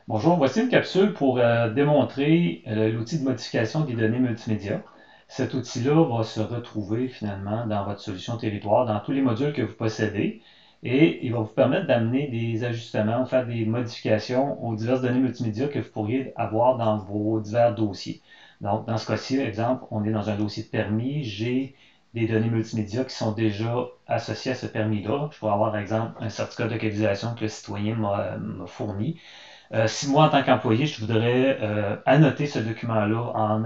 Bonjour, voici une capsule pour démontrer l'outil de modification des données multimédia. Cet outil-là va se retrouver finalement dans votre solution territoire, dans tous les modules que vous possédez, et il va vous permettre d'amener des ajustements ou faire des modifications aux diverses données multimédia que vous pourriez avoir dans vos divers dossiers. Donc, dans ce cas-ci, exemple, on est dans un dossier de permis, j'ai des données multimédia qui sont déjà associées à ce permis-là. Je pourrais avoir, par exemple, un certificat de localisation que le citoyen m'a fourni. Si moi, en tant qu'employé, je voudrais annoter ce document-là,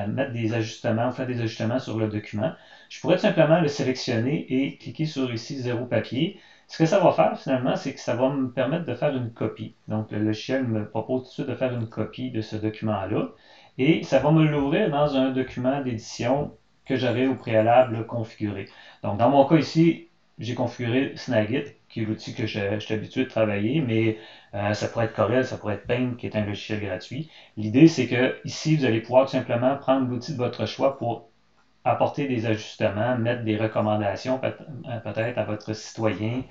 mettre des ajustements, faire des ajustements sur le document, je pourrais tout simplement le sélectionner et cliquer sur ici zéro papier. Ce que ça va faire finalement, c'est que ça va me permettre de faire une copie. Donc le logiciel me propose tout de suite de faire une copie de ce document-là et ça va me l'ouvrir dans un document d'édition que j'aurais au préalable configuré. Donc dans mon cas ici, j'ai configuré Snagit, qui est l'outil que je suis habitué de travailler, mais ça pourrait être Corel, ça pourrait être Paint, qui est un logiciel gratuit. L'idée, c'est que ici, vous allez pouvoir tout simplement prendre l'outil de votre choix pour apporter des ajustements, mettre des recommandations peut-être à votre citoyen,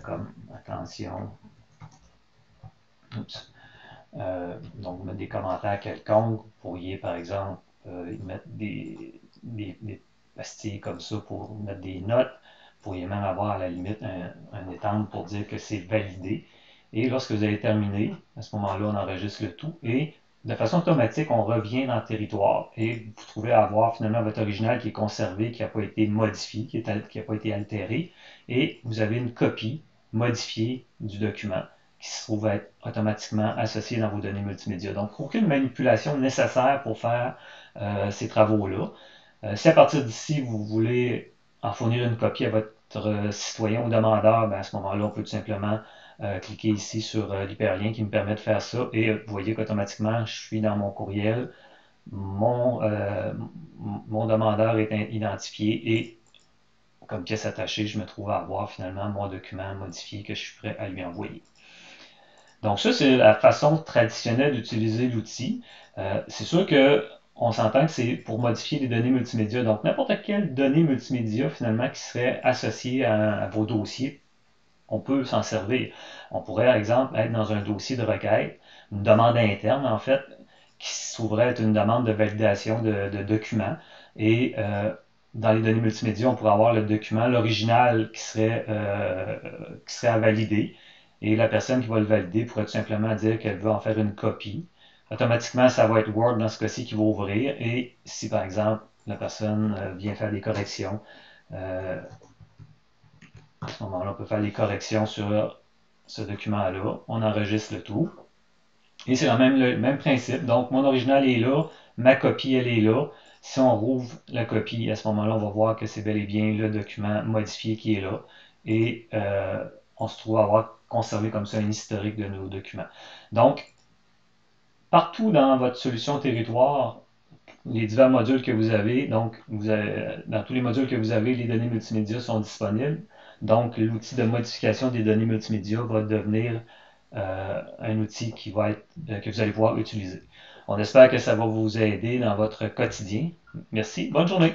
comme attention, oups, donc mettre des commentaires quelconques. Vous pourriez, par exemple, y mettre des pastilles comme ça pour mettre des notes. Vous pourriez même avoir à la limite un étampe pour dire que c'est validé. Et lorsque vous avez terminé, à ce moment-là, on enregistre le tout et de façon automatique, on revient dans le territoire et vous trouvez avoir finalement votre original qui est conservé, qui n'a pas été modifié, qui n'a pas été altéré et vous avez une copie modifiée du document qui se trouve être automatiquement associé dans vos données multimédia. Donc, aucune manipulation nécessaire pour faire ces travaux-là. Si à partir d'ici, vous voulez en fournir une copie à votre citoyen ou demandeur, ben à ce moment-là, on peut tout simplement cliquer ici sur l'hyperlien qui me permet de faire ça et vous voyez qu'automatiquement, je suis dans mon courriel, mon, euh, mon demandeur est identifié et comme pièce attachée, je me trouve à avoir finalement mon document modifié que je suis prêt à lui envoyer. Donc ça, c'est la façon traditionnelle d'utiliser l'outil. C'est sûr que on s'entend que c'est pour modifier les données multimédia. Donc n'importe quelle donnée multimédia finalement qui serait associée à vos dossiers, on peut s'en servir. On pourrait, par exemple, être dans un dossier de requête, une demande interne en fait, qui s'ouvrait être une demande de validation de documents. Et dans les données multimédia, on pourrait avoir le document, l'original qui serait à valider. Et la personne qui va le valider pourrait tout simplement dire qu'elle veut en faire une copie. Automatiquement, ça va être Word dans ce cas-ci qui va ouvrir. Et si par exemple la personne vient faire des corrections, euh, à ce moment-là, on peut faire des corrections sur ce document-là. On enregistre le tout. Et c'est le même principe. Donc, mon original est là, ma copie, elle est là. Si on rouvre la copie, à ce moment-là, on va voir que c'est bel et bien le document modifié qui est là. Et on se trouve à avoir conservé comme ça un historique de nos documents. Donc, partout dans votre solution territoire, les divers modules que vous avez, donc dans tous les modules que vous avez, les données multimédia sont disponibles. Donc, l'outil de modification des données multimédia va devenir un outil que vous allez pouvoir utiliser. On espère que ça va vous aider dans votre quotidien. Merci. Bonne journée.